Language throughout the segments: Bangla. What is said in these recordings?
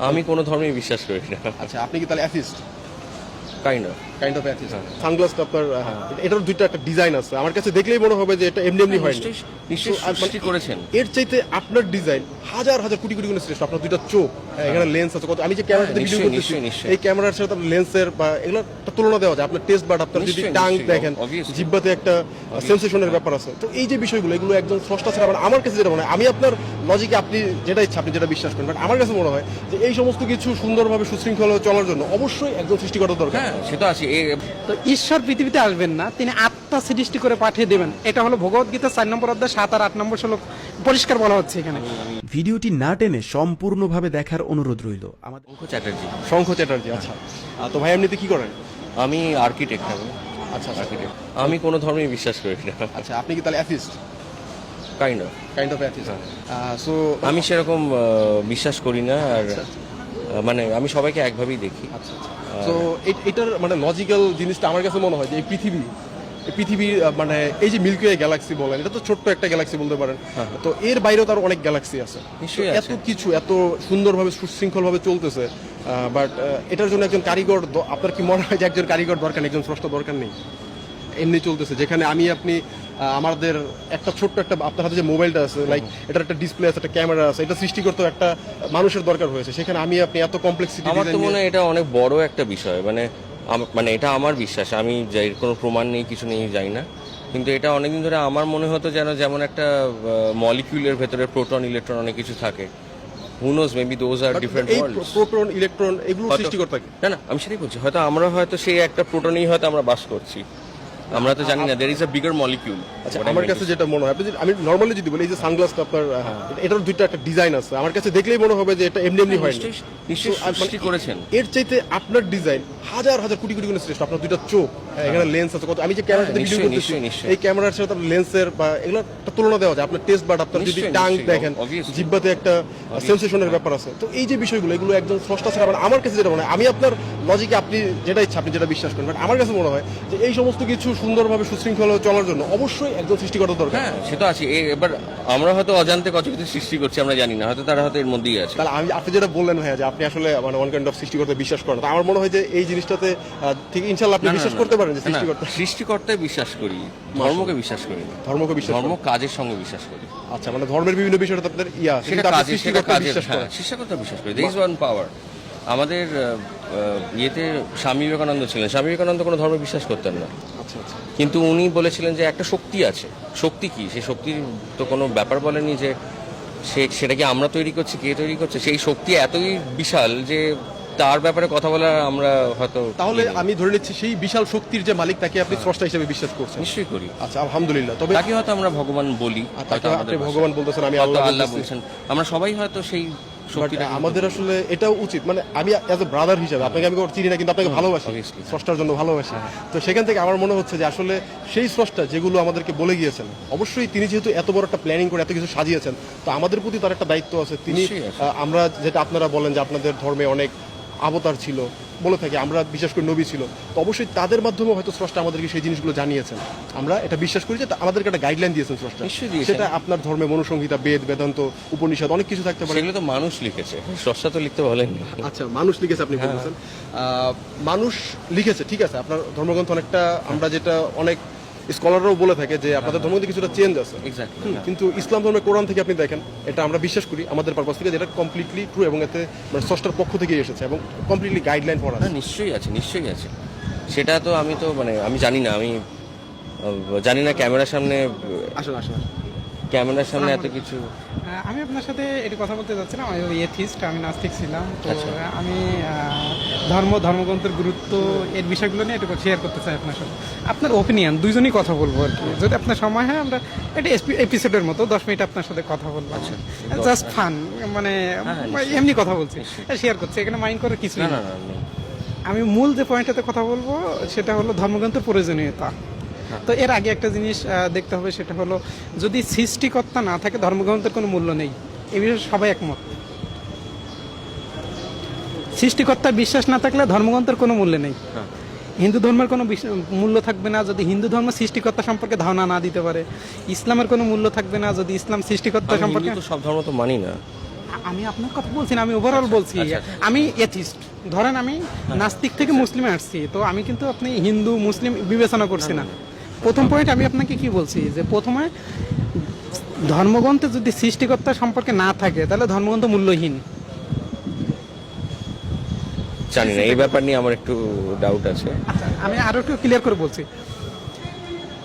আমি কোনো ধর্মেই বিশ্বাস করি না। আচ্ছা, আপনি কি তাহলে atheist? Kind of. Kind of atheist. সানগ্লাসটা আপনার এটার দুইটা একটা ডিজাইন আছে, আমার কাছে দেখলেই মনে হবে যে এটা এমনি এমনি হয় না। নিশ্চয়ই সৃষ্টি করেছেন। এর চাইতে আপনার ডিজাইন হাজার হাজার কোটি কোটি গুণ শ্রেষ্ঠ। আপনার দুইটা চোখ, এখানে লেন্স আছে কত, আমি যে ক্যামেরাতে ভিডিও নিশ্চয়ই, করতেছি নিশ্চয়ই। এই ক্যামেরার সাথে লেন্সের বা এগুলো একটা তুলনা দেওয়া যায়। আপনার টেস্ট বাট, আপনার যদি নিশ্চয়ই, টাং নিশ্চয়ই, দেখেন, obviously। জিহ্বাতে একটা সেন্সেশনের ব্যাপার আছে। তো এই যে বিষয়গুলো, এগুলো একজন স্রষ্টা ছাড়া মানে আমার কাছে যেটা মনে হয়, আমি আপনার লজিকে আপনি যেটা ইচ্ছা আপনি যেটা বিশ্বাস করেন, বাট আমার কাছে মনে হয় যে এই সমস্ত কিছু সুন্দরভাবে সুশৃঙ্খল চলার জন্য অবশ্যই একজন সৃষ্টিকর্তা দরকার। হ্যাঁ, সেটা আছে। তো ঈশ্বর পৃথিবীতে আসবেন না, তিনি আত্মা সৃষ্টি করে পাঠিয়ে দেবেন। এটা হলো ভগবত গীতা 4 নম্বর অধ্যায় 7 আর 8 নম্বর শ্লোক পরিষ্কার বলা হচ্ছে এখানে। ভিডিওটি না টেনে সম্পূর্ণভাবে দেখার অনুরোধ রইল আমাদের। শঙ্খ চ্যাটার্জি। শঙ্খ চ্যাটার্জি, আচ্ছা। তো ভাই এমনিতে কি করেন? আমি আর্কিটেক্ট। আচ্ছা, আর্কিটেক্ট। আমি কোনো ধর্মেই বিশ্বাস করি না। আচ্ছা, আপনি কি তাহলে atheist? Kind of. Kind of atheist. So আমি সেরকম বিশ্বাস করি না। আর মানে আমি সবাইকে একভাবেই দেখি। আচ্ছা, তো এটার মানে লজিক্যাল জিনিসটা আমার কাছে মনে হয় যে এই পৃথিবীর মানে এই যে মিল্কি ওয়ে গ্যালাক্সি বলেন, এটা তো ছোট্ট একটা গ্যালাক্সি বলতে পারেন। তো এর বাইরেও তার অনেক গ্যালাক্সি আছে। নিশ্চয়ই এত কিছু এত সুন্দরভাবে সুশৃঙ্খলভাবে চলতেছে, বাট এটার জন্য একজন কারিগর আপনার কি মনে হয় যে একজন কারিগর দরকার নেই, একজন স্রষ্টা দরকার নেই? এমনি চলতেছে, যেখানে আপনি আমাদের একটা ছোট্ট একটা আপনার হাতে যে মোবাইলটা আছে, লাইক এটার একটা ডিসপ্লে আছে, একটা ক্যামেরা আছে, এটা সৃষ্টি করতে একটা মানুষের দরকার হয়েছে, সেখানে আপনি এত কমপ্লেক্সিটি। আমার তো মনে হয় এটা অনেক বড় একটা বিষয়। মানে এটা আমার বিশ্বাস। আমি যাই কোনো প্রমাণ নেই, কিছু নেই, যাই না। কিন্তু এটা অনেকদিন ধরে আমার মনে হতো যেমন একটা মলিকিউলের ভেতরে প্রোটন ইলেকট্রন অনেক কিছু থাকে। Who knows, maybe those are different worlds. Proton electron এগুলো সৃষ্টিকর্তা কি? না, আমি সেটাই বলছি। আমরা হয়তো সেই একটা প্রোটনেই হয়তো আমরা বাস করছি, আমরা তো জানি না। There is a bigger molecule. আচ্ছা, আমার কাছে যেটা মনে হয়, আমি নরমালি যদি বলি এই যে সানগ্লাসটা আপনার এটার দুইটা একটা ডিজাইন আছে, আমার কাছে দেখলেই মনে হবে যে এটা এমনি এমনি হয় না। নিশ্চয়ই সৃষ্টি করেছেন। এর চাইতে আপনার ডিজাইন হাজার হাজার কোটি কোটি গুণ শ্রেষ্ঠ। আপনার দুইটা চোখ, এখানে লেন্স আছে কত, আমি যে ক্যামেরাতে ভিডিও করতেছি এই ক্যামেরার সাথে লেন্সের বা এগুলো একটা তুলনা দেওয়া যায়। আপনার টেস্ট বাট, আপনার যদি টাং দেখেন, জিহ্বাতে একটা সেন্সেশনের ব্যাপার আছে। তো এই যে বিষয়গুলো, এগুলো একজন স্রষ্টা ছাড়া মানে আমার কাছে যেটা মনে হয়, আমি আপনার লজিকে আপনি যেটা ইচ্ছা আপনি যেটা বিশ্বাস করেন, বাট আমার কাছে মনে হয় যে এই সমস্ত কিছু সুন্দরভাবে সুশৃঙ্খল চলার জন্য অবশ্যই একজন সৃষ্টিকর্তা দরকার। হ্যাঁ, সেটা আছে। এবার আমরা হয়তো অজান্তে কত কিছু সৃষ্টি করছি, আমরা জানি না। হয়তো তারা হয়তো এর মধ্যেই আছে। তাহলে আপনি যেটা বললেন ভাইয়া যে আপনি আসলে মানে ওয়ান কাইন্ড অফ সৃষ্টিকর্তা বিশ্বাস করেন, তো আমার মনে হয় যে এই জিনিসটাতে ঠিক ইনশাআল্লাহ আপনি বিশ্বাস করতে পারেন যে সৃষ্টিকর্তায় বিশ্বাস করি, ধর্মকে বিশ্বাস করি না। ধর্মকে বিশ্বাস ধর্ম কাজের সঙ্গে বিশ্বাস করি। আচ্ছা, মানে ধর্মের বিভিন্ন বিষয়টা আপনার সেটা কাজের সৃষ্টিকর্তা বিশ্বাস করি। There is one power. আমাদের ইয়েতে স্বামী বিবেকানন্দ ছিলেন। স্বামী বিবেকানন্দ কোনো ধর্মে বিশ্বাস করতেন না। আচ্ছা, আচ্ছা। কিন্তু উনি বলেছিলেন যে একটা শক্তি আছে। শক্তি কি? সেই শক্তির তো কোনো ব্যাপার বলেনি যে সেটা কি আমরা তৈরি করছি, কে তৈরি করছে। সেই শক্তি এতই বিশাল যে তার ব্যাপারে কথা বলা আমরা হয়তো। তাহলে আমি ধরে নিচ্ছি সেই বিশাল শক্তির যে মালিক তাকে আপনি স্রষ্টা হিসেবে বিশ্বাস করছেন। নিশ্চয়ই করি। আচ্ছা, আলহামদুলিল্লাহ। তবে তাকে হয়তো আমরা ভগবান বলি, তাকে আপনি ভগবান বলতেছেন, আমি আল্লাহ বলছেন। আমরা সবাই হয়তো সেই শক্তিটা আমাদের আসলে এটাও উচিত, মানে আমি অ্যাজ এ ব্রাদার হিসেবে আপনাকে আমি চিনি না, কিন্তু আপনাকে ভালোবাসি, স্রষ্টার জন্য ভালোবাসি। তো সেখান থেকে আমার মনে হচ্ছে যে আসলে সেই স্রষ্টা যেগুলো আমাদেরকে বলে গিয়েছেন, অবশ্যই তিনি যেহেতু এত বড় একটা প্ল্যানিং করে এত কিছু সাজিয়েছেন, তো আমাদের প্রতি তার একটা দায়িত্ব আছে। তিনি আমরা যেটা আপনারা বলেন যে আপনাদের ধর্মে অনেক অবতার ছিল বলে থাকি, আমরা বিশ্বাস করি নবী ছিল, তো অবশ্যই তাদের মাধ্যমে হয়তো স্রষ্টা আমাদেরকে সেই জিনিসগুলো জানিয়েছেন। আমরা এটা বিশ্বাস করি যে আমাদেরকে একটা গাইডলাইন দিয়েছেন স্রষ্টা। সেটা আপনার ধর্মে মনুসংহিতা, বেদ, বেদান্ত, উপনিষদ অনেক কিছু থাকতে পারে। সেগুলো তো মানুষ লিখেছে, স্রষ্টা তো লিখতে বলেননি। আচ্ছা, মানুষ লিখেছে আপনি বলছেন। মানুষ লিখেছে, ঠিক আছে। আপনার ধর্মগ্রন্থ অনেকটা, আমরা যেটা অনেক স্কলাররাও বলে থাকে যে আপনাদের ধর্মে কিছুটা চেঞ্জ আছে, কিন্তু ইসলাম ধর্মের কোরআন থেকে আপনি দেখেন, এটা আমরা বিশ্বাস করি আমাদের পারপাস থেকে, যেটা কমপ্লিটলি ট্রু এবং এতে মানে স্রষ্টার পক্ষ থেকে এসেছে এবং কমপ্লিটলি গাইডলাইন পড়া। নিশ্চয়ই আছে, নিশ্চয়ই আছে। সেটা তো আমি তো মানে আমি জানি না, জানি না ক্যামেরার সামনে ক্যামেরার সামনে এত কিছু। আমি আপনার সাথে এটি কথা বলতে যাচ্ছিলাম। আমি এথিস্ট, আমি নাস্তিক ছিলাম। তো আমি ধর্মগ্রন্থের গুরুত্ব এর বিষয়গুলো নিয়ে একটু শেয়ার করতে চাই আপনার সাথে। আপনার ওপিনিয়ন, দুইজনই কথা বলবো আর কি, যদি আপনার সময় হয় আমরা এটা এপিসোডের মতো 10 মিনিট আপনার সাথে কথা বলবো। আচ্ছা, জাস্ট ফান, মানে এমনি কথা বলছি, শেয়ার করছি, এখানে মাইন্ড করার কিছু না। আমি মূল যে পয়েন্টটাতে কথা বলবো সেটা হলো ধর্মগ্রন্থের প্রয়োজনীয়তা। তো এর আগে একটা জিনিস দেখতে হবে, সেটা হলো যদি সৃষ্টিকর্তা না থাকে ধর্মগ্রন্থের কোনো মূল্য নেই। এই বিষয়ে সবাই একমত। সৃষ্টিকর্তার বিশ্বাস না থাকলে ধর্মগ্রন্থের কোনো মূল্য নেই। হিন্দু ধর্মের কোনো মূল্য থাকবে না যদি হিন্দু ধর্ম সৃষ্টিকর্তা সম্পর্কে ধারণা না দিতে পারে। ইসলামের কোনো মূল্য থাকবে না যদি ইসলাম সৃষ্টিকর্তা সম্পর্কে। সব ধর্ম তো মানি না। আমি আপনার কথা বলছি না, আমি ওভারঅল বলছি। আচ্ছা। আমি এথিস্ট, ধরেন আমি নাস্তিক থেকে মুসলিমে আসছি, তো আমি কিন্তু আপনি হিন্দু মুসলিম বিবেচনা করছি না। প্রথম পয়েন্ট আমি আপনাকে কি বলছি, যে প্রথমে ধর্মগ্রন্থে যদি সৃষ্টিকর্তা সম্পর্কে না থাকে তাহলে ধর্মগ্রন্থ মূল্যহীন। জানি না, এই ব্যাপার নিয়ে আমার একটু ডাউট আছে। আচ্ছা, আমি আরো একটু ক্লিয়ার করে বলছি,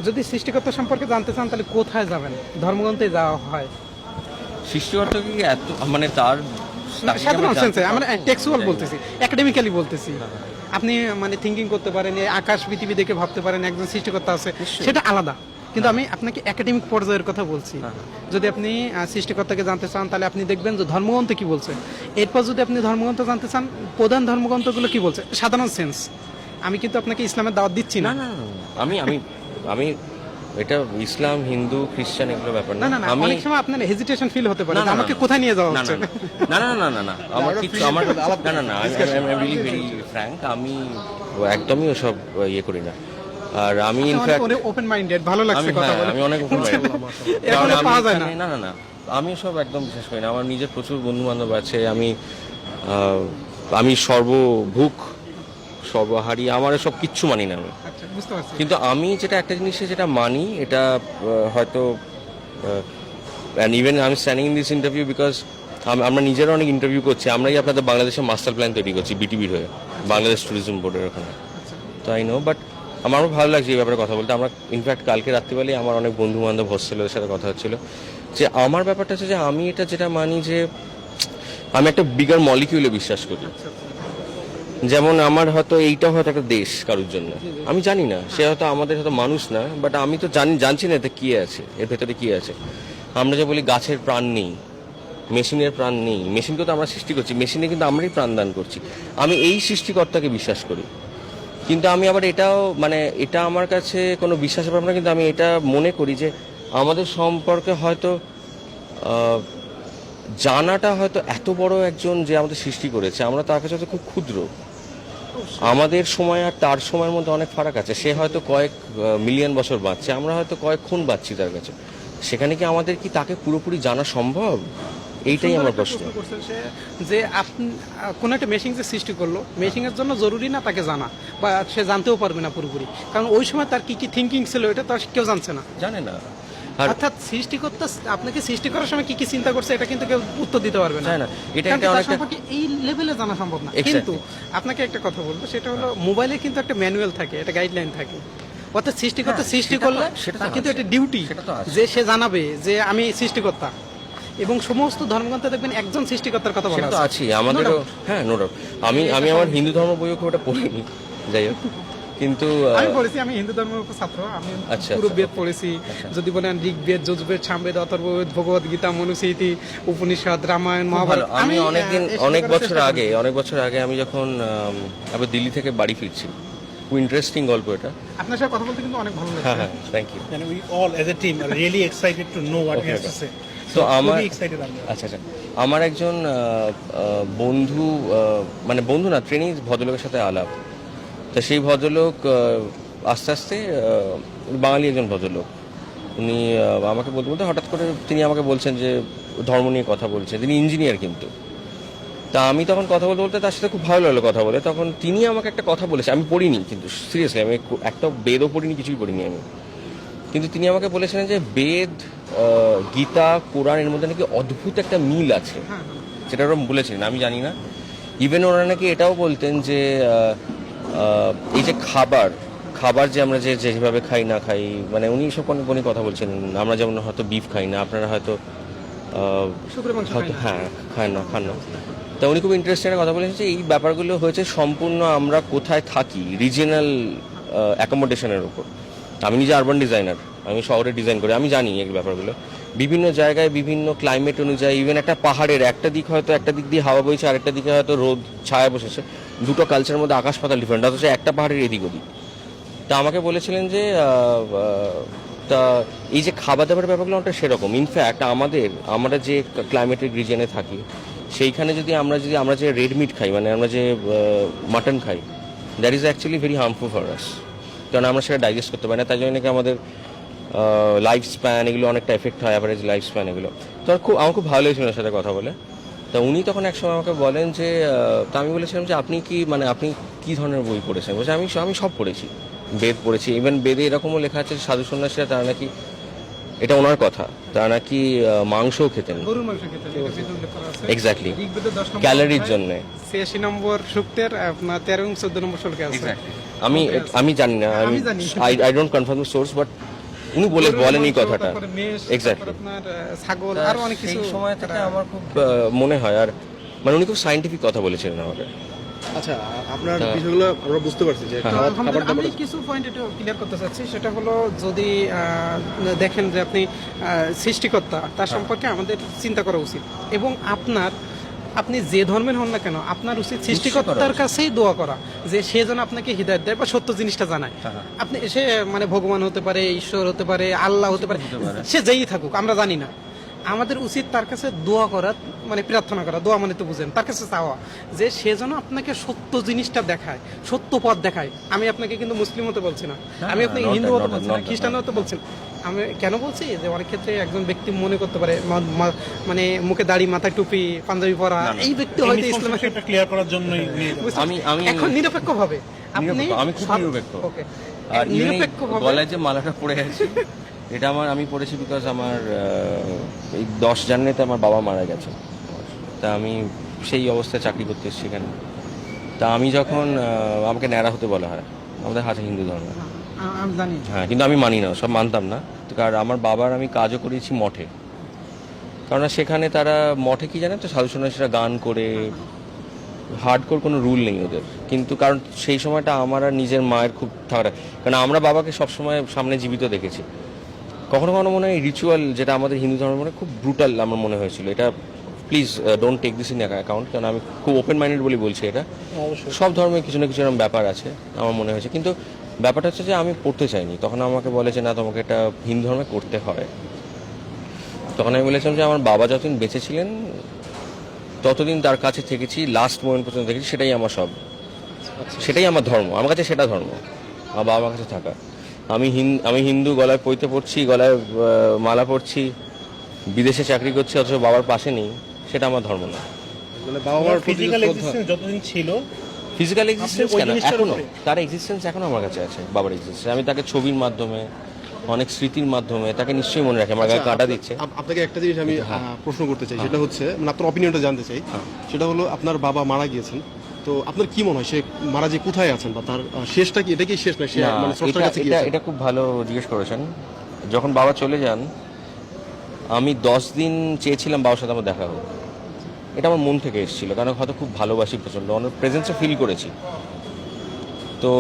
যদি সৃষ্টিকর্তা সম্পর্কে জানতে চান তাহলে কোথায় যাবেন? ধর্মগ্রন্থে যাওয়া হয়। সৃষ্টিকর্তা কি এত মানে তার তাকে কি সাধারণ আমরা সেন্সে জানতে আমরা পারবো? টেক্সচুয়াল জানি না। বলতেছি, একাডেমিক্যালি বলতেছি। আপনি মানে থিঙ্কিং করতে পারেন, এই আকাশ পৃথিবী দেখে ভাবতে পারেন একজন সৃষ্টিকর্তা আছে, সেটা আলাদা। কিন্তু আমি আপনাকে একাডেমিক পর্যায়ের কথা বলছি। যদি আপনি সৃষ্টিকর্তাকে জানতে চান তাহলে আপনি দেখবেন যে ধর্মগ্রন্থ কি বলছে। এরপর যদি আপনি ধর্মগ্রন্থ জানতে চান, প্রধান ধর্মগ্রন্থগুলো কি বলছে, সাধারণ সেন্স। আমি কিন্তু আপনাকে ইসলামের দাওয়াত দিচ্ছি না। না না না, আমি আমি আমি এটা ইসলাম হিন্দু খ্রিস্টান এগুলো ব্যাপার না না। না না, আমি অনেক সময় আপনার হেজিটেশন ফিল হতে পারে না, যে না, আমাকে না, কোথায় নিয়ে যাওয়া না, হচ্ছে। না না না না না আমার কিছু আমার না না না আমি ভেরি ভেরি ফ্র্যাঙ্ক, আমি একদমই ওসব ইয়ে করি না। আর আমি ইনফ্যাক্ট ওপেন মাইন্ডেড, ভালো লাগছে কথা বলে। আমি অনেক ওপেন এখন আর পাওয়া যায় না। না না না, আমি সব একদম বিশ্বাস করি না। আমার নিজের প্রচুর বন্ধু বান্ধব আছে, আমি সর্বভুক সর্বহারী, আমার সব কিচ্ছু মানি না আমি। আচ্ছা, বুঝতে পারছি। কিন্তু আমি যেটা একটা জিনিসে যেটা মানি, এটা হয়তো and even I am standing in this interview because আমরা নিজেরা অনেক ইন্টারভিউ করছি। আমরাই আপনাদের বাংলাদেশের মাস্টার প্ল্যান তৈরি করছি বিটিভির হয়ে, বাংলাদেশ ট্যুরিজম বোর্ডের ওখানে। তো আই নো, বাট আমার ভালো লাগছে এই ব্যাপারে কথা বলতে। আমরা ইনফ্যাক্ট কালকে রাত্রিবেলায় আমার অনেক বন্ধু বান্ধব হোস্টেলের সাথে কথা হচ্ছিল, যে আমার ব্যাপারটা হচ্ছে যে আমি এটা যেটা মানি যে আমি একটা বিগার মলিকিউলে বিশ্বাস করি। যেমন আমার হয়তো এইটা হয়তো একটা দেশ কারোর জন্য, আমি জানি না, সে হয়তো আমাদের হয়তো মানুষ না, বাট আমি তো জানছি না এতে কি আছে, এর ভেতরে কি আছে। আমরা যে বলি গাছের প্রাণ নেই, মেশিনের প্রাণ নেই, মেশিনকে তো আমরা সৃষ্টি করছি, মেশিনে কিন্তু আমরাই প্রাণদান করছি। আমি এই সৃষ্টিকর্তাকে বিশ্বাস করি, কিন্তু আমি আবার এটাও মানে এটা আমার কাছে কোনো বিশ্বাসের ব্যাপার না, কিন্তু আমি এটা মনে করি যে আমাদের সম্পর্কে হয়তো জানাটা হয়তো এত বড় একজন যে আমাদের সৃষ্টি করেছে, আমরা তার কাছে হয়তো খুব ক্ষুদ্র। আমাদের সময় আর তার সময়ের মধ্যে অনেক ফারাক আছে। সে হয়তো কয়েক মিলিয়ন বছর বাঁচছে, আমরা হয়তো কয়েক খুন বাঁচছি তার কাছে। সেখানে কি আমাদের কি তাকে পুরোপুরি জানা সম্ভব? এইটাই আমার প্রশ্ন। করছেন সে যে আপনি কোন একটা মেশিন যে সৃষ্টি করলো, মেশিনের জন্য জরুরি না তাকে জানা, বা সে জানতেও পারবে না পুরোপুরি, কারণ ওই সময় তার কি কি থিঙ্কিং ছিল এটা তো আর কেউ জানছে না। জানে না। আর অর্থাৎ সৃষ্টিকর্তা আপনাকে সৃষ্টি করার সময় কি কি চিন্তা করছে এটা কিন্তু কেউ উত্তর দিতে পারবে না। জানে না। এটা কারণ একটা তার অনেকটা সম্পর্কে এই লেভেলে জানা সম্ভব না। Exactly. কিন্তু আপনাকে একটা কথা বলবো, সেটা হলো মোবাইলে কিন্তু একটা ম্যানুয়াল থাকে, একটা গাইডলাইন থাকে। অর্থাৎ সৃষ্টিকর্তা সৃষ্টি করলে তার কিন্তু একটা ডিউটি যে সে জানাবে যে আমি সৃষ্টিকর্তা। এবং সমস্ত ধর্মগ্রন্থে দেখবেন একজন সৃষ্টিকর্তার কথা বলা সেটা তো আছে। আছে আমাদেরও। হ্যাঁ, নো ডাউট। আমি আমার হিন্দু ধর্ম বইও খুব একটা পড়িনি, যাই হোক, কিন্তু আমি পড়েছি, আমি হিন্দু ধর্মের ছাত্র, আমি আচ্ছা, পুরো আচ্ছা, বেদ পড়েছি। যদি বলেন ঋগ্বেদ, যজুর্বেদ, সামবেদ, অথর্ববেদ, ভগবদ গীতা, মনুস্মৃতি, উপনিষদ, রামায়ণ, মহাভারত। আমি অনেক বছর আগে আমি যখন আবার দিল্লি থেকে বাড়ি ফিরছি, খুব ইন্টারেস্টিং গল্প এটা। আপনার সাথে কথা বলতে কিন্তু অনেক ভালো হ্যাঁ লাগছে। হ্যাঁ, thank you. And we all as a team are really excited to know what he has to say. তো আমার Really excited আমরা। আচ্ছা, আমার একজন বন্ধু, মানে বন্ধু না, ট্রেনিং ভদ্রলোকের সাথে আলাপ। তা সেই ভদ্রলোক আস্তে আস্তে বাঙালি একজন ভদ্রলোক, উনি আমাকে বলতে বলতে হঠাৎ করে তিনি আমাকে বলছেন যে ধর্ম নিয়ে কথা বলছেন। তিনি ইঞ্জিনিয়ার কিন্তু। তা আমি তখন কথা বলতে বলতে তার সাথে খুব ভালো লাগলো কথা বলে। তখন তিনি আমাকে একটা কথা বলেছে, আমি পড়িনি কিন্তু, সিরিয়াসলি আমি একটা বেদও পড়িনি, কিছুই পড়িনি আমি। কিন্তু তিনি আমাকে বলেছিলেন যে বেদ, গীতা, কোরআন এর মধ্যে নাকি অদ্ভুত একটা মিল আছে, যেটা ওরা বলেছিলেন, আমি জানি না। ইভেন ওরা নাকি এটাও বলতেন যে এই যে খাবার যে আমরা যেভাবে খাই না খাই, মানে উনি সব অনেক কথা বলছেন। আমরা যেমন হয়তো বিফ খাই না, আপনারা হয়তো শুকরের মাংস হয়তো খাই না। খান না। তা উনি খুব ইন্টারেস্টিং একটা কথা বলেছেন যে এই ব্যাপারগুলো হয়েছে সম্পূর্ণ আমরা কোথায় থাকি, রিজিনাল অ্যাকোমোডেশনের উপর। আমি নিজে আরবান ডিজাইনার, আমি শহরে ডিজাইন করি, আমি জানি এই ব্যাপারগুলো। বিভিন্ন জায়গায় বিভিন্ন ক্লাইমেট অনুযায়ী, ইভেন একটা পাহাড়ের একটা দিক হয়তো একটা দিক দিয়ে হাওয়া বইছে, আরেকটা দিকে হয়তো রোদ ছায়া বসেছে, দুটো কালচারের মধ্যে আকাশ পাতাল ডিফারেন্ট, অথচ একটা পাহাড়ের এদিক ওদিক। তা আমাকে বলেছিলেন যে তা এই যে খাবার দাবার ব্যাপারগুলো অনেকটা সেরকম। ইনফ্যাক্ট আমরা যে ক্লাইমেটিক রিজনে থাকি, সেইখানে যদি আমরা যে রেড মিট খাই, মানে আমরা যে মাটন খাই, that is actually very harmful for us, কারণ আমরা সেটা ডাইজেস্ট করতে পারি না। তাই জন্য নাকি আমাদের লাইফ স্প্যান এগুলো অনেকটা এফেক্ট হয়, অ্যাভারেজ লাইফ স্প্যান এগুলো। তো আমার খুব ভালো লেগেছিল ওর সাথে কথা বলে। তা উনি তখন একসময় আমাকে বলেন যে তা আমি বলেছিলাম যে আপনি কি ধরনের বই পড়েছেন? বলছে আমি সব পড়েছি, বেদ পড়েছি, ইভেন বেদে এরকমও লেখা আছে যে সাধু সন্ন্যাসীরা তারা নাকি, এটা ওনার কথা, তারা নাকি মাংসও খেতেন গরুর মাংস খেতে হয়, এটা বেদে উল্লেখ করা আছে। এক্স্যাক্টলি ঋগ্বেদের 10 নম্বর ক্যালোরির অধ্যায়, জন্য। 86 নম্বর সূক্তের আপনার 13 এবং 14 নম্বর শ্লোকে আছে। আমি জানি না, আমি জানি। I don't confirm the source, but উনি বলেন এই কথাটা তারপরে মেষ, এক্স্যাক্টলি। তারপরে আপনার ছাগল, আরো অনেক কিছু। সেই সময় থেকে আমার খুব মনে হয়, আর মানে উনি খুব সায়েন্টিফিক কথা বলেছিলেন আমাকে। আচ্ছা, আপনার বিষয়গুলো আমরা বুঝতে পারছি যে খাবার আলহামদুলিল্লাহ, দাবার আমি কিছু পয়েন্ট একটু ক্লিয়ার করতে চাচ্ছি। সেটা হলো, যদি দেখেন যে আপনি সৃষ্টিকর্তা, তার সম্পর্কে আমাদের চিন্তা করা উচিত। এবং আপনি যে ধর্মের হন না কেন, আপনার উচিত সৃষ্টিকর্তার কাছেই দোয়া করা, যে সে যেন আপনাকে হিদায়াত দেয় বা সত্য জিনিসটা জানায়। আপনি সে মানে ভগবান হতে পারে, ঈশ্বর হতে পারে, আল্লাহ হতে পারে, সে যেই থাকুক, আমরা জানি না। আমাদের উচিত তার কাছে দোয়া করা, মানে প্রার্থনা করা। দোয়া মানে তো বুঝেন, তার কাছে চাওয়া যে সে যেন আপনাকে সত্য জিনিসটা দেখায়, সত্য পথ দেখায়। আমি আপনাকে কিন্তু মুসলিম হতে বলছি না, আমি আপনাকে হিন্দু হতে বলছি না, খ্রিস্টান হতে বলছি না। আমি কেন বলছি যে অনেক ক্ষেত্রে একজন ব্যক্তি মনে করতে পারে মানে মুখে দাড়ি, মাথায় টুপি, পাঞ্জাবি পরা, এই ব্যক্তি হয়তো ইসলামের সেটা ক্লিয়ার করার জন্যই নিয়ে যাওয়া। আমি এখন নিরপেক্ষ ভাবে আমি খুব নিরপেক্ষ। ওকে, আর নিরপেক্ষ ভাবে গলায় যে মালাটা পরে আছি, এটা আমি পড়েছি বিকজ আমার এই 10 জানুয়ারিতে আমার বাবা মারা গেছে। তা আমি সেই অবস্থায় চাকরি করতে এসেছি এখানে। তা আমি যখন আমাকে ন্যাড়া হতে বলা হয়, আমাদের হাতে হিন্দু ধর্ম, আমি জানি। হ্যাঁ, কিন্তু আমি মানি না, সব মানতাম না। কারণ আমার বাবার আমি কাজও করেছি মঠে, কারণ সেখানে তারা মঠে কি জানেন তো, সাধু সন্ন্যাসীরা গান করে, হার্ডকোর কোনো রুল নেই ওদের। কিন্তু কারণ সেই সময়টা আমার আর নিজের মায়ের খুব থাকা, কারণ আমরা বাবাকে সবসময় সামনে জীবিত দেখেছি। কখনো কখনো মনে হয় রিচুয়াল, যেটা আমাদের হিন্দু ধর্মের মনে খুব ব্রুটাল আমার মনে হয়েছিল। এটা please don't take this in account, কারণ আমি খুব ওপেন মাইন্ডেড বলে বলছি। এটা সব ধর্মের কিছু না কিছু এরকম ব্যাপার আছে আমার মনে হয়েছে, কিন্তু ব্যাপারটা হচ্ছে যে আমি পড়তে চাইনি। তখন আমাকে বলে যে না, তোমাকে এটা হিন্দু ধর্মে করতে হয়। তখন আমি বলেছিলাম যে আমার বাবা যতদিন বেঁচে ছিলেন ততদিন তার কাছে থেকেছি, লাস্ট মোমেন্ট পর্যন্ত দেখেছি, সেটাই আমার সব, সেটাই আমার ধর্ম, আমার কাছে সেটা ধর্ম, আমার বাবার কাছে থাকা। আমি হিন্দু, গলায় পৈতে পড়ছি, গলায় মালা পড়ছি, বিদেশে চাকরি করছি, অথচ বাবার পাশে নেই, সেটা আমার ধর্ম না। মানে বাবা মার প্রতি ফিজিক্যাল শ্রদ্ধা। এক্সিস্টেন্স যতদিন ছিল, ফিজিক্যাল এক্সিস্টেন্স ওই কেন, জিনিসটার এখনো উপরে। তার এক্সিস্টেন্স এখনো আমার কাছে আছে, বাবার এক্সিস্টেন্স। আমি তাকে ছবির মাধ্যমে, অনেক স্মৃতির মাধ্যমে তাকে নিশ্চয়ই মনে রাখি, আমার গায়ে কাঁটা দিচ্ছে। আপনাকে একটা জিনিস আমি প্রশ্ন করতে চাই, সেটা হচ্ছে, মানে আপনার অপিনিয়নটা জানতে চাই। সেটা হলো, আপনার বাবা মারা গিয়েছেন, তো আপনার কি মনে হয় সে মারা যে কোথায় আছেন, বা তার শেষটা কি? এটা কি শেষ না, সে না, মানে স্রষ্টার কাছে গিয়েছেন? এটা খুব ভালো জিজ্ঞেস করেছেন। যখন বাবা চলে যান, আমি 10 দিন চেয়েছিলাম বাবার সাথে আমার দেখা হোক। এটা আমার মন থেকে এসেছিল, কারণ হয়তো খুব ভালোবাসি প্রচণ্ড, ওনার প্রেজেন্সে ফিল করেছি। তো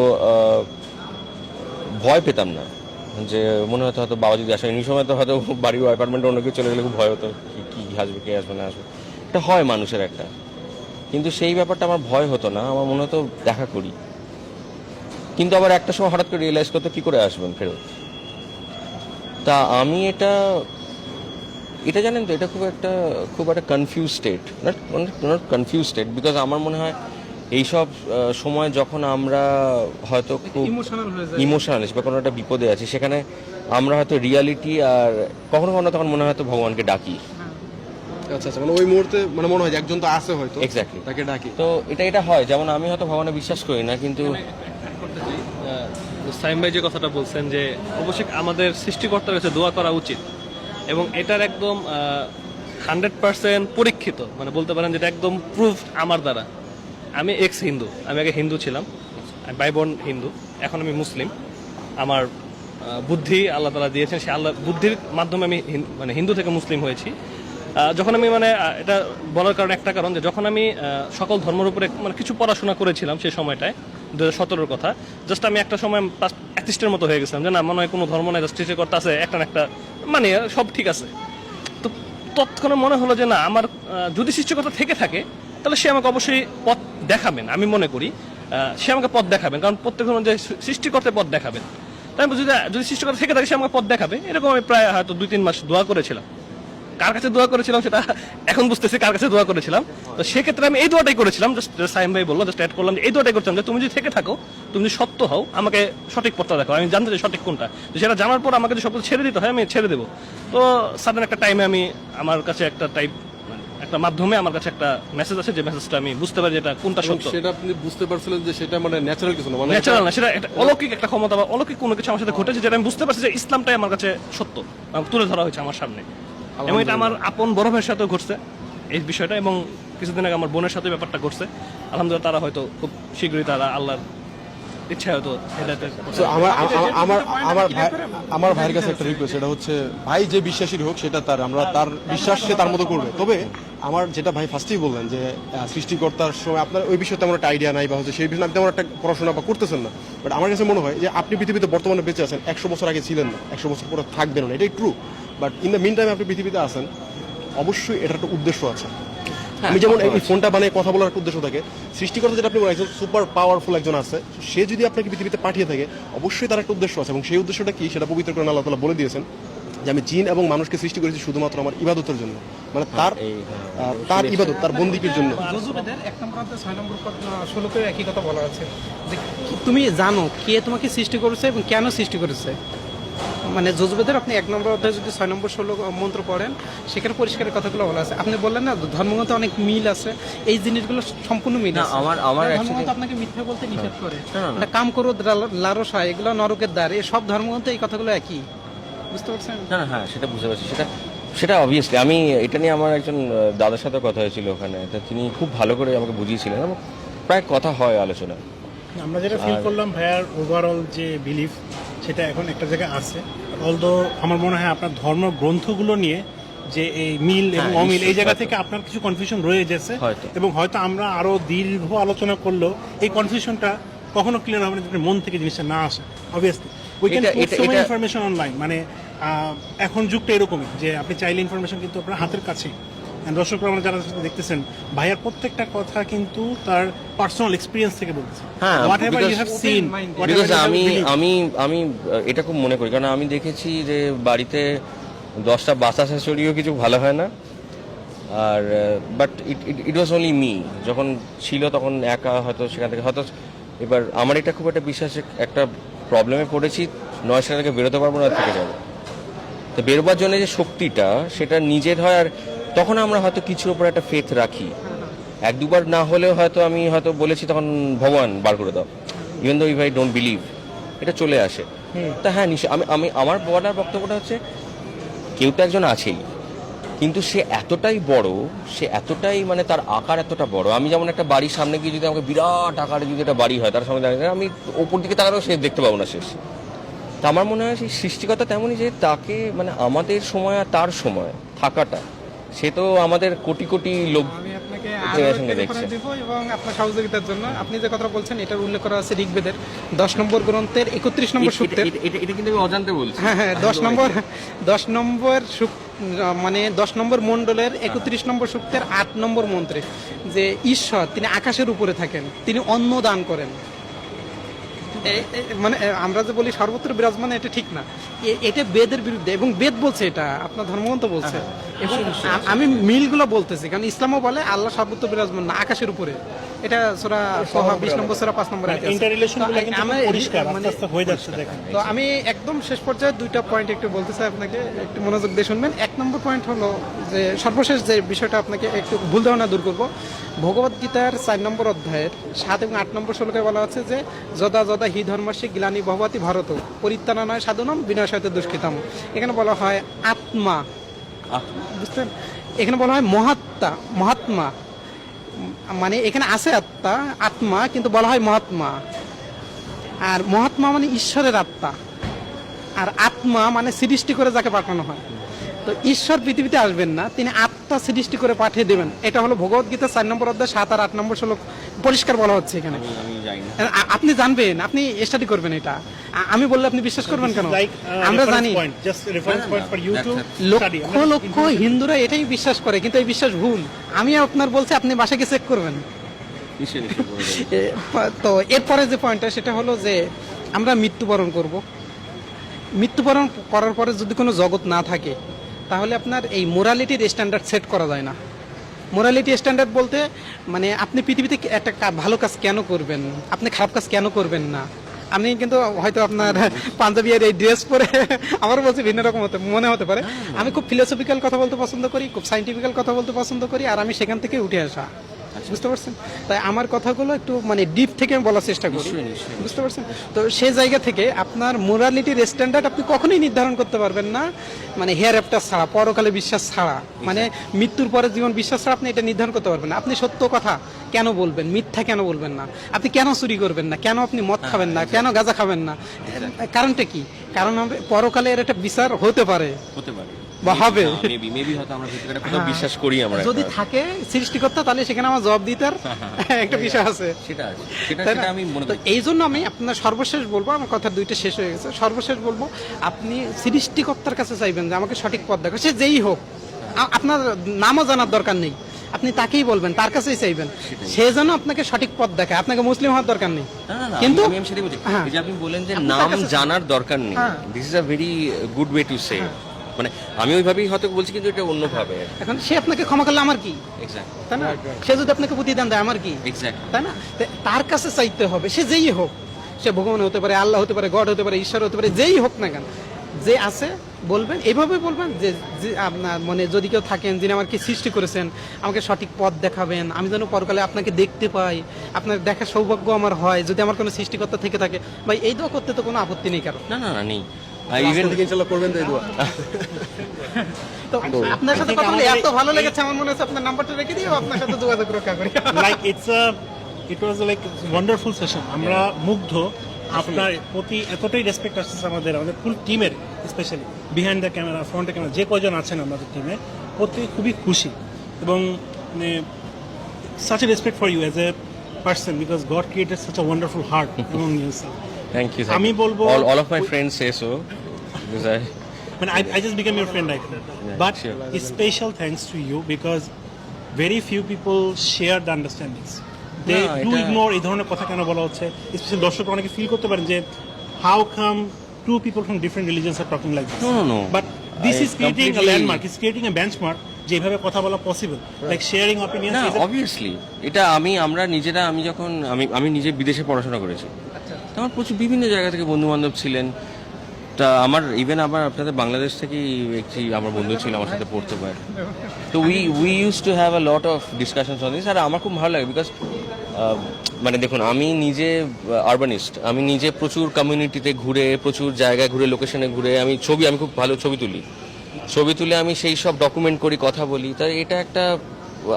ভয় পেতাম না, যে মনে হতো হয়তো বাবা যদি আসে, এই সময় তো হয়তো বাড়ি অ্যাপার্টমেন্টে অন্য কেউ চলে গেলে খুব ভয় হতো, কি আসবে, কে আসবে না আসবে, এটা হয় মানুষের একটা। কিন্তু সেই ব্যাপারটা আমার ভয় হতো না, আমার মনে হতো দেখা করি। কিন্তু আবার একটা সময় হঠাৎ করে রিয়েলাইজ করতে, কি করে আসবেন ফেরত। তা আমি এটা জানেন তো, এটা খুব একটা confuse state, not confuse state, because আমার মনে হয় এইসব সময় যখন আমরা হয়তো খুব ইমোশনাল হয়ে যায়, ইমোশনাল বা কোনো একটা বিপদে আছি, সেখানে আমরা হয়তো রিয়ালিটি আর কখনো কখনো তখন মনে হয় হয়তো ভগবানকে ডাকি। আচ্ছা আচ্ছা, মানে ওই মুহূর্তে মানে মনে হয় যে একজন তো আছে হয়তো, এক্স্যাক্টলি, তাকে ডাকি। তো এটা হয়। যেমন আমি হয়তো ভগবানে বিশ্বাস করি না, কিন্তু সাইম ভাই যে কথাটা বলছেন, যে অবশ্যই আমাদের সৃষ্টিকর্তার কাছে দোয়া করা উচিত, এবং এটার একদম 100% পরীক্ষিত, মানে বলতে পারেন যেটা একদম প্রুফ আমার দ্বারা। আমি এক্স হিন্দু, আমি আগে হিন্দু ছিলাম, আমি বাইবর্ন হিন্দু, এখন আমি মুসলিম। আমার বুদ্ধি আল্লাহ তাআলা দিয়েছেন, সে আল্লাহ বুদ্ধির মাধ্যমে আমি মানে হিন্দু থেকে মুসলিম হয়েছি। যখন আমি মানে এটা বলার কারণ একটা কারণ, যে যখন আমি সকল ধর্মের উপরে মানে কিছু পড়াশোনা করেছিলাম সেই সময়টায়, 2017-র কথা, জাস্ট আমি একটা সময় অ্যাথিস্টের মতো হয়ে গেছিলাম, যে না, মনে হয় কোনো ধর্ম নাই, জাস্ট সৃষ্টিকর্তা আছে একটা না একটা, মানে সব ঠিক আছে। তো তৎক্ষণে মনে হলো যে না, আমার যদি সৃষ্টিকর্তা থেকে থাকে, তাহলে সে আমাকে অবশ্যই পথ দেখাবেন। আমি মনে করি সে আমাকে পথ দেখাবেন, কারণ প্রত্যেক যে সৃষ্টিকর্তা পথ দেখাবেন, তাই যদি সৃষ্টিকর্তা থেকে থাকে, সে আমাকে পথ দেখাবে। এরকম আমি প্রায় হয়তো 2-3 মাস দোয়া করেছিলাম। কার কাছে দোয়া করেছিলাম সেটা এখন বুঝতেছি, কার কাছে দোয়া করেছিলাম। তো সেক্ষেত্রে আমি এই দোয়াটাই করেছিলাম, জাস্ট সাইম ভাই বললো, জাস্ট অ্যাড করলাম যে এই দোয়াটাই করছিলাম, যে তুমি যদি থেকে থাকো, তুমি যদি সত্য হও, আমাকে সঠিক পথটা দেখো, আমি জানতে চাই সঠিক কোনটা। তো সেটা জানার পর আমাকে যদি সব কিছু ছেড়ে দিতে হয়, আমি ছেড়ে দেবো। তো সাডেন একটা টাইমে আমার কাছে একটা টাইপ একটা মাধ্যমে আমার কাছে একটা মেসেজ আছে, যে মেসেজটা আমি বুঝতে পারি যেটা কোনটা সত্য। সেটা আপনি বুঝতে পারছিলেন যে সেটা মানে ন্যাচারাল কিছু না, মানে ন্যাচারাল না, সেটা একটা অলৌকিক একটা ক্ষমতা বা অলৌকিক কোনো কিছু আমার সাথে ঘটেছে, যেটা আমি বুঝতে পারছি যে ইসলামটাই আমার কাছে সত্য, তুলে ধরা হয়েছে আমার সামনে। এবং এটা আমার আপন বড় ভাইয়ের সাথেও ঘটছে এই বিষয়টা, এবং কিছুদিন আগে আমার বোনের সাথে ব্যাপারটা ঘটছে। আলহামদুলিল্লাহ তারা হয়তো খুব শীঘ্রই তারা আল্লাহর ইচ্ছা হয়তো হেদায়েতের So, আমার ভাইয়ের কাছে একটা রিকোয়েস্ট, সেটা হচ্ছে ভাই যে বিশ্বাসী হোক সেটা তার, আমরা তার বিশ্বাস সে তার মতো করবে। তবে আমার যেটা ভাই ফার্স্টেই বললেন যে সৃষ্টিকর্তার সময় আপনার ওই বিষয়ে তেমন একটা আইডিয়া নাই, বা হচ্ছে সেই বিষয়ে আপনি তেমন একটা পড়াশোনা বা করতেছেন না, বাট আমার কাছে মনে হয় যে আপনি পৃথিবীতে বর্তমানে বেঁচে আছেন, 100 বছর আগে ছিলেন না, 100 বছর পরে থাকবেন না, এটাই true. But in the meantime আপনি পৃথিবীতে আছেন, অবশ্যই এটার একটা উদ্দেশ্য আছে। আমি যেমন এই ফোনটা বানিয়ে কথা বলার একটা উদ্দেশ্য থাকে, সৃষ্টিকর্তা যেটা আপনি বলেন একজন সুপার পাওয়ারফুল একজন আছে, সে যদি আপনাকে পৃথিবীতে পাঠিয়ে থাকে অবশ্যই তার একটা উদ্দেশ্য আছে, এবং সেই উদ্দেশ্যটা কি সেটা পবিত্র কোরআনে আল্লাহ তাআলা বলে দিয়েছেন যে আমি জিন এবং মানুষকে সৃষ্টি করেছি শুধুমাত্র আমার ইবাদতের জন্য, মানে তার ইবাদত, তার বন্দিকির জন্য। যজুবেদের 1 নম্বর অধ্যায় 6 নম্বর শ্লোকে একই কথা বলা আছে যে তুমি জানো কে তোমাকে সৃষ্টি করেছে এবং কেন সৃষ্টি করেছে। মানে যজুবেদের আপনি 1 নম্বর অধ্যায় যদি 6 নম্বর শ্লোক মন্ত্র পড়েন, সেখানে পরিষ্কার কথাগুলো বলা আছে। আপনি বললেন না ধর্মগত অনেক মিল আছে, এই জিনিসগুলো সম্পূর্ণ মিল আছে। আমার ধর্মগত আপনাকে মিথ্যা বলতে নিষেধ করে, কাম করো লারসা, এগুলো নরকের দ্বার, এই সব ধর্মগত এই কথাগুলো একই, বুঝতে পারছেন? না হ্যাঁ, সেটা বুঝতে পারছি, সেটা অবভিয়াসলি আমি এটা নিয়ে আমার একজন দাদার সাথে কথা হয়েছিল ওখানে, তো তিনি খুব ভালো করে আমাকে বুঝিয়েছিলেন এবং প্রায় কথা হয় আলোচনা। আমরা যেটা ফিল করলাম ভাইয়ার ওভারঅল যে বিলিফ, সেটা এখন একটা জায়গায় আছে। অলদো আমার মনে হয় আপনার ধর্ম গ্রন্থগুলো নিয়ে যে এই মিল এবং অমিল, এই জায়গা থেকে আপনার কিছু কনফিউশন রয়ে গেছে, এবং হয়তো আমরা আরো দীর্ঘ আলোচনা করলেও এই কনফিউশনটা কখনো ক্লিয়ার হবে না যদি মন থেকে জিনিসটা না আসে। Obviously we can put so many information online, মানে এখন যুগটা এরকমই যে আপনি চাইলে ইনফরমেশন কিন্তু আপনার হাতের কাছেই। দর্শকরা আমরা যারা দেখতেছেন, ভাইয়ার প্রত্যেকটা কথা কিন্তু তার পার্সোনাল এক্সপিরিয়েন্স থেকে বলতেছে। হ্যাঁ, হোয়াটএভার ইউ হ্যাভ সিন, আমি এটা খুব মনে করি, কারণ আমি দেখেছি যে বাড়িতে 10টা বাচ্চা শাশুড়িও কিছু ভালো হয় না, আর but it was only me, যখন ছিল তখন একা, হয়তো সেখান থেকে হয়তো এবার আমার এটা খুব একটা বিশ্বাসে একটা প্রবলেমে পড়েছি, 9 সাল থেকে বেরোতে পারবো না, থেকে যাবো। তো বেরোবার জন্য যে শক্তিটা সেটা নিজের হয়, আর তখন আমরা হয়তো কিছুর উপর একটা ফেথ রাখি। 1-2বার না হলেও হয়তো আমি হয়তো বলেছি তখন ভগবান বার করে দাও, even though if I don't believe, এটা চলে আসে। তা হ্যাঁ, নিশ্চয় আমি আমার বলার বক্তব্যটা হচ্ছে কেউ তো একজন আছেই, কিন্তু সে এতটাই বড়, সে এতটাই মানে তার আকার এতটা বড়। আমি যেমন একটা বাড়ির সামনে গিয়ে যদি আমাকে বিরাট আকারে যদি একটা বাড়ি হয়, তার সামনে দাঁড়িয়ে আমি ওপর দিকে তাকালেও সে দেখতে পাবো না শেষ। তা আমার মনে হয় সেই সৃষ্টিকর্তা তেমনই, যে তাকে মানে আমাদের সময় আর তার সময় থাকাটা, সে তো আমাদের কোটি কোটি লোক আমি আপনাকে আরো একটা রেফারেন্স দেব, এবং আপনার সহযোগিতার জন্য আপনি যে কথা বলছেন এটার উল্লেখ করা আছে ঋগ্বেদের 10 নম্বর গ্রন্থের 31 নম্বর সূক্তের। এটা কিন্তু আমি অজান্তে বলছি। হ্যাঁ 10 নম্বর মানে 10 নম্বর মণ্ডলের 31 নম্বর সূক্তের 8 নম্বর মন্ত্রে, যে ঈশ্বর তিনি আকাশের উপরে থাকেন, তিনি অন্ন দান করেন। মানে আমরা যে বলি সর্বত্র বিরাজমান, এটা ঠিক না, এটা বেদের বিরুদ্ধে, এবং বেদ বলছে, এটা আপনার ধর্মগ্রন্থ বলছে। এবং আমি মিলগুলো বলতেছি, কারণ ইসলামও বলে আল্লাহ সর্বত্র বিরাজমান না, আকাশের উপরে। এটা সূরা তোহা 20 নম্বর সূরা 5 নম্বর আয়াত। তো আমি একদম শেষ পর্যায়ে 2টা পয়েন্ট একটু বলতে চাই, আপনাকে একটু মনোযোগ দিয়ে শুনবেন। 1 নম্বর পয়েন্ট হলো যে সর্বশেষ যে বিষয়টা আপনাকে একটু ভুল ধারণা দূর করবো, ভগবদ্গীতার 4 নম্বর অধ্যায়ের 7 এবং 8 নম্বর শ্লোকে বলা আছে যে যদা যদা হি ধর্মস্য গ্লানি ভবতি ভারত পরিত্রাণায় সাধনম বিনাশায় দুষ্কৃতম। এখানে বলা হয় আত্মা, বুঝছেন? এখানে বলা হয় মহাত্মা, মানে এখানে আছে আত্মা, কিন্তু বলা হয় মহাত্মা। আর মহাত্মা মানে ঈশ্বরের আত্মা, আর আত্মা মানে সৃষ্টি করে যাকে পাঠানো হয়। তো ঈশ্বর পৃথিবীতে আসবেন না, তিনি আত্মা সৃষ্টি করে পাঠিয়ে দেবেন। এটা হলো ভগবদ্গীতা 4 নম্বর অধ্যায় 7 আর 8 নম্বর শ্লোক পরিষ্কার বলা হচ্ছে এখানে। আপনি জানবেন, আপনি স্টাডি করবেন, এটা আমি বললে আপনি বিশ্বাস করবেন কেন? আমরা জানি লক্ষ লক্ষ হিন্দুরা এটাই বিশ্বাস করে, কিন্তু এই বিশ্বাস ভুল। আমি আপনার বলছি, আপনি বাসায় গিয়ে চেক করবেন। তো এরপরে যে পয়েন্টটা, সেটা হলো যে আমরা মৃত্যুবরণ করব। মৃত্যুবরণ করার পরে যদি কোনো জগৎ না থাকে, তাহলে আপনার এই মোরালিটির স্ট্যান্ডার্ড সেট করা যায় না। মোরালিটি স্ট্যান্ডার্ড বলতে মানে আপনি পৃথিবীতে একটা ভালো কাজ কেন করবেন, আপনি খারাপ কাজ কেন করবেন না, আমি কিন্তু হয়তো আপনার পাঞ্জাবি আর এই ড্রেস পরে আমার বলছি ভিন্ন রকম মনে হতে পারে। আমি খুব ফিলোসফিক্যাল কথা বলতে পছন্দ করি, খুব সাইন্টিফিক্যাল কথা বলতে পছন্দ করি, আর আমি সেখান থেকে উঠে আসা, বুঝতে পারছেন? তাই আমার কথাগুলো একটু মানে ডিপ থেকে আমি বলার চেষ্টা করি, বুঝতে পারছেন? তো সেই জায়গা থেকে আপনার মোরালিটির স্ট্যান্ডার্ড আপনি কখনোই নির্ধারণ করতে পারবেন না মানে হেয়ার আফটার ছাড়া, পরকালে বিশ্বাস ছাড়া, মানে মৃত্যুর পরে জীবন বিশ্বাস ছাড়া আপনি এটা নির্ধারণ করতে পারবেন না। আপনি সত্য কথা কেন বলবেন, মিথ্যা কেন বলবেন না, আপনি কেন চুরি করবেন না, কেন আপনি মদ খাবেন না, কেন গাঁজা খাবেন না, কারণটা কি? কারণ পরকালে এর একটা বিচার হতে পারে বা হবে, মেবি হয়তো আমরা ভিতরে একটা কোথাও বিশ্বাস করি আমরা, যদি থাকে সৃষ্টিকর্তা তাহলে সেখানে আমার জবাব দিতে একটা বিষয় আছে। সেটা আছে, সেটা তাই না? সেটা আমি মনে তো করি। এই জন্য আমি আপনার সর্বশেষ বলবো, আমার কথা দুইটা শেষ হয়ে গেছে, সর্বশেষ বলবো আপনি সৃষ্টিকর্তার কাছে চাইবেন যে আমাকে সঠিক পথ দেখো, সে যেই হোক, আপনার নামও জানার দরকার নেই, আপনি তাকেই বলবেন, তার কাছেই চাইবেন, সে যেন আপনাকে সঠিক পথ দেখায়। আপনাকে মুসলিম হওয়ার দরকার নেই, না, না, না, কিন্তু আমি সেটাই বলছি। হ্যাঁ। এই যে আপনি বলেন যে আপনি তার নাম কাছে- জানার দরকার নেই, হ্যাঁ। This is a very good way to say. মানে আমি ওইভাবেই হয়তো বলছি, কিন্তু এটা অন্যভাবে। এখন সে আপনাকে ক্ষমা করলে আমার কি, এক্স্যাক্ট, তাই না? সে যদি আপনাকে প্রতিদান দেয় আমার কি, এক্স্যাক্ট। তাই না? তার কাছে চাইতে হবে, সে যেই হোক, সে ভগবান হতে পারে, আল্লাহ হতে পারে, গড হতে পারে, ঈশ্বর হতে পারে, যেই হোক না কেন, যে আছে বলবেন, এইভাবে বলবেন যে যে আপনার মনে যদি কেউ থাকেন যিনি আমাকে সৃষ্টি করেছেন, আমাকে সঠিক পথ দেখাবেন, আমি যেন পরকালে আপনাকে দেখতে পাই, আপনার দেখার সৌভাগ্য আমার হয়, যদি আমার কোনো সৃষ্টিকর্তা থেকে থাকে, ভাই এই দোয়া করতে তো কোনো আপত্তি নেই কারণ। না, না, না, নেই। ইভেন ইনশাআল্লাহ করবেন তো এই দোয়া। তো আপনার সাথে কথা বলে এত ভালো লেগেছে, আমার মনে হচ্ছে আপনার নাম্বারটা রেখে দিয়ে আপনার সাথে যোগাযোগ রক্ষা করি। Like it was like wonderful session. আমরা মুগ্ধ, আপনার প্রতি এতটাই রেসপেক্ট আসছে আমাদের ফুল টিমের, স্পেশালি বিহাইন্ড দ্য ক্যামেরা, ফ্রন্টে ক্যামেরা, যে কজন আছেন আমাদের টিমে, প্রত্যেকে খুবই খুশি এবং such a respect for you as a person because God created such a wonderful heart among yourself. Thank you. আমি বলবো all of my friends say so because I just became your friend right now. But sure. a special thanks to you because very few people share the understandings. They No, do এটা- ignore এই ধরনের কথা কেন বলা হচ্ছে, স্পেশালি দর্শক অনেকে ফিল করতে পারেন যে how come two people from different religions are talking like this. No. But this I is creating a completely- landmark, it's creating a benchmark যেভাবে কথা বলা পসিবল, like sharing opinions না, is a- অবভিয়াসলি এটা আমরা নিজেরা, আমি যখন আমি নিজে বিদেশে পড়াশোনা করেছি, তো আমার প্রচুর বিভিন্ন জায়গা থেকে বন্ধু বান্ধব ছিলেন। তা আমার ইভেন আবার আপনাদের বাংলাদেশ থেকেই একটি আমার বন্ধু ছিল আমার সাথে পড়তে পারে। তো we use to have a lot of discussions on this. আর আমার খুব ভালো লাগে বিকজ মানে দেখুন, আমি নিজে আরবানিস্ট, আমি নিজে প্রচুর কমিউনিটিতে ঘুরে, প্রচুর জায়গায় ঘুরে, লোকেশনে ঘুরে আমি খুব ভালো ছবি তুলে আমি সেই সব ডকুমেন্ট করি, কথা বলি। তাই এটা একটা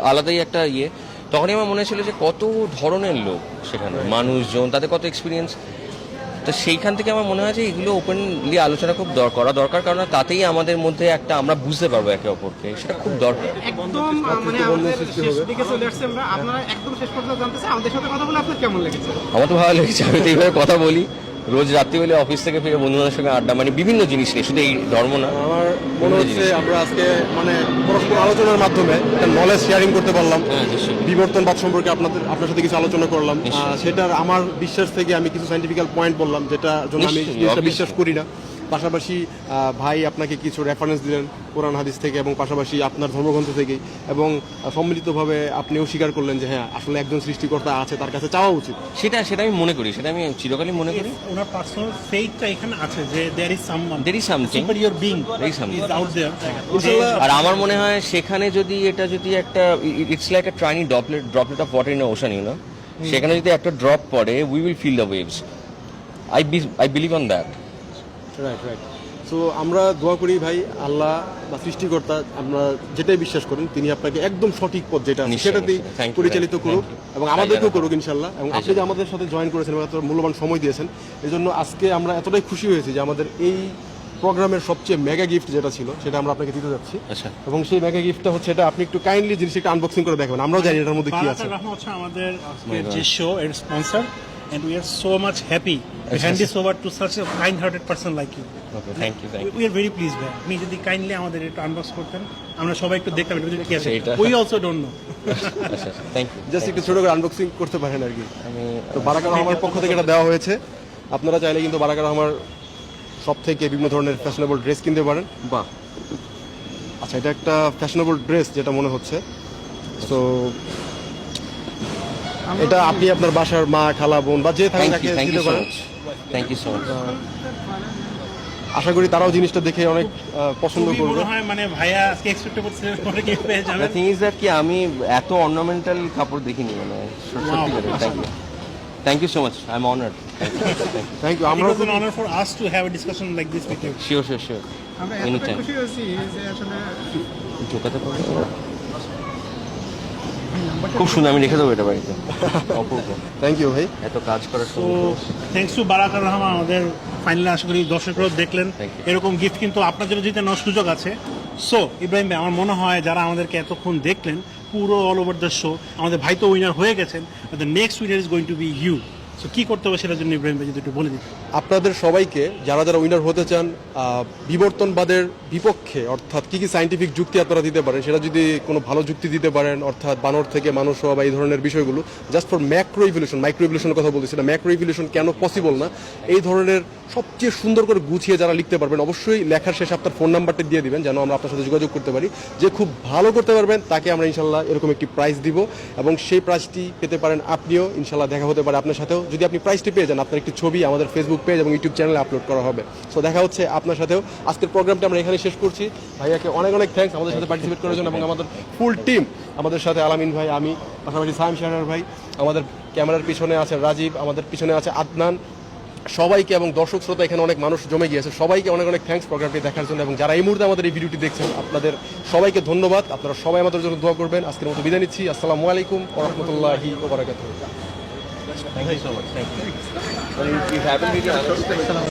আলাদাই একটা ইয়ে। তখনই আমার মনে হয়েছিল যে কত ধরনের লোক সেখানে, মানুষজন, তাদের কত এক্সপিরিয়েন্স। তো সেইখান থেকে আমার মনে হয় যে এগুলো ওপেনলি আলোচনা খুব করা দরকার, কারণ তাতেই আমাদের মধ্যে একটা আমরা বুঝতে পারবো একে অপরকে, সেটা খুব দরকার। একদম মানে আমাদের শেষ দিকে চলে আসছে আমরা, আপনারা একদম শেষ পর্যন্ত জানতে চাই আমাদের সাথে কথা বলে আপনার কেমন লেগেছে? আমার তো ভালো লেগেছে, আমি তো এইভাবে কথা বলি রোজ রাত্রি হলে, অফিস থেকে ফিরে বন্ধুদের সঙ্গে আড্ডা, মানে বিভিন্ন জিনিস নিয়ে, শুধু এই ধর্ম না। আমার মনে হচ্ছে আমরা আজকে মানে পরস্পর আলোচনার মাধ্যমে একটা নলেজ শেয়ারিং করতে পারলাম। হ্যাঁ, নিশ্চয়ই। বিবর্তনবাদ সম্পর্কে আপনার সাথে কিছু আলোচনা করলাম। সেটার আমার বিশ্বাস থেকে আমি কিছু সাইন্টিফিক্যাল পয়েন্ট বললাম, যেটা জন্য আমি নিশ্চয়ই, জিনিসটা obviously। বিশ্বাস করি না। পাশাপাশি ভাই আপনাকে কিছু রেফারেন্স দিলেন কোরআন হাদিস থেকে, এবং পাশাপাশি আপনার ধর্মগ্রন্থ থেকেই, এবং সম্মিলিতভাবে আপনিও স্বীকার করলেন যে হ্যাঁ আসলে একজন সৃষ্টিকর্তা আছে, তার কাছে চাওয়া উচিত। সেটা আমি মনে করি, সেটা আমি চিরকালই মনে করি। ওনার পার্সোনাল ফেইথটা এখানে আছে যে there is someone, There is something. superior being There is something. is out there. আর আমার মনে হয় সেখানে যদি একটা it's like a tiny droplet of water in ocean, you know, সেখানে যদি একটা ড্রপ পড়ে, we will feel the waves. I believe on that. Right. So আমরা দোয়া করি ভাই, আল্লাহ বা সৃষ্টিকর্তা আমরা যেটাই বিশ্বাস করেন তিনি আপনাকে একদম সঠিক পথ যেটা আছে নিশ্চয়ই, সেটাতেই নিশ্চয়ই। Thank you, পরিচালিত thank you, করুক, thank you. এবং আমাদেরকেও জানাবো। করুক ইনশাল্লাহ। এবং আপনি যে আমাদের সাথে জয়েন করেছেন এবং এত মূল্যবান সময় দিয়েছেন, এই জন্য আজকে আমরা এতটাই খুশি হয়েছি যে আমাদের এই প্রোগ্রামের সবচেয়ে মেগা গিফট যেটা ছিল সেটা আমরা আপনাকে দিতে যাচ্ছি। আচ্ছা। এবং সেই মেগা গিফটটা হচ্ছে এটা, আপনি একটু কাইন্ডলি জিনিসটা আনবক্সিং করে দেখাবেন, আমরাও জানি এটার মধ্যে কি আছে। বারাকার রহমান হচ্ছে আমাদের আজকের যে শো এর sponsor, and we are so much happy to hand this over to such a kind-hearted person like you. Okay, thank you. We are very pleased, ভাই। আপনি যদি কাইন্ডলি আমাদের একটু আনবক্স করতেন, আমরা সবাই একটু দেখতাম এটা কি আছে। সেইটা। We also don't know. আচ্ছা, থ্যাংক ইউ। জাস্ট একটু ছোট করে আনবক্সিং করতে পারেন আর কি। তো বারাকার রহমানের পক্ষ থেকে এটা দেওয়া হয়েছে। আপনারা চাইলে কিন্তু বারাকার রহমার সব থেকে বিভিন্ন ধরনের ফ্যাশনেবল ড্রেস কিনতে পারেন। বাহ, আচ্ছা, এটা একটা ফ্যাশনেবল ড্রেস যেটা মনে হচ্ছে। তো এটা আপনি আপনার বাসার মা, খালা, বোন বা যে থাকে তাকে থ্যাংক দিতে ইউ সো পারেন। Much, thank you so much. আশা করি তারাও জিনিসটা দেখে অনেক পছন্দ খুবই করবে। মনে হয় মানে ভাইয়া আজকে এক্সপেক্ট করছিলেন অনেক গিফট পেয়ে দ্য যাবেন। থিং ইজ দ্যাট কি আমি এত অর্নামেন্টাল কাপড় দেখিনি, মানে সত্যি করে। Thank you so much, I am honoured. Thank you. It আমরাও was an honor for us to have a discussion like this with you. Sure sure sure, আমরা এনি এতটা টাইম। খুশি হয়েছি যে আসলে ঢোকাতে পারবো? খুব সুন্দর, আমি রেখে দেবো এটা বাড়িতে। অপূর্ব, থ্যাংক ইউ ভাই। এত কাজ করার তো সময়। থ্যাংকস টু বারাকার রহমান, আমাদের ফাইনালি আশা করি দর্শকরাও দেখলেন। Thank you. এরকম গিফট কিন্তু আপনার জন্য জিতে নেওয়ার সুযোগ আছে। সো ইব্রাহিম ভাই, আমার মনে হয় যারা আমাদেরকে এতক্ষণ দেখলেন পুরো অল ওভার দ্য শো, আমাদের ভাই তো উইনার হয়ে গেছেন, the next winner is going to be you. So কি করতে হবে সেটার জন্য ইব্রাহিম ভাই যদি একটু বলে দিন। আপনাদের সবাইকে যারা যারা উইনার হতে চান, বিবর্তনবাদের বিপক্ষে অর্থাৎ কি কি সায়েন্টিফিক যুক্তি আপনারা দিতে পারেন, সেটা যদি কোনো ভালো যুক্তি দিতে পারেন, অর্থাৎ বানর থেকে মানুষ হওয়া বা এই ধরনের বিষয়গুলো, just for macro evolution, micro ইভলিউশনের কথা বলতেছি না, ম্যাক্রো ইভলিউশন কেন পসিবল না, এই ধরনের সবচেয়ে সুন্দর করে গুছিয়ে যারা লিখতে পারবেন, অবশ্যই লেখার শেষে আপনার ফোন নাম্বারটা দিয়ে দিবেন যেন আমরা আপনার সাথে যোগাযোগ করতে পারি। যে খুব ভালো করতে পারবেন তাকে আমরা ইনশাল্লাহ এরকম একটি প্রাইজ দিব, এবং সেই প্রাইজটি পেতে পারেন আপনিও। ইনশাল্লাহ দেখা হতে পারে আপনার সাথেও। যদি আপনি প্রাইজটি পেয়ে যান, আপনার একটি ছবি আমাদের ফেসবুক পেজ এবং ইউটিউব চ্যানেলে আপলোড করা হবে। সো দেখা হচ্ছে আপনার সাথেও। আজকের প্রোগ্রামটা আমরা এখানে শেষ করছি। ভাইয়াকে অনেক অনেক থ্যাঙ্কস আমাদের সাথে পার্টিসিপেট করার জন্য, এবং আমাদের ফুল টিম, আমাদের সাথে আলামিন ভাই, আমি, পাশাপাশি সাইম শাহরার ভাই, আমাদের ক্যামেরার পিছনে আছে রাজীব, আমাদের পিছনে আছে আদনান, সবাইকে এবং দর্শক শ্রোতা এখানে অনেক মানুষ জমে গিয়েছে, সবাইকে অনেক অনেক থ্যাঙ্কস প্রোগ্রামটি দেখার জন্য। এবং যারা এই মুহূর্তে আমাদের এই ভিডিওটি দেখছেন, আপনাদের সবাইকে ধন্যবাদ। আপনারা সবাই আমাদের জন্য দোয়া করবেন। আজকের মতো বিদায় নিচ্ছি। আসসালামু আলাইকুম ওয়া রাহমাতুল্লাহি ওয়া বারাকাতুহু। Thank you so much. Thank you.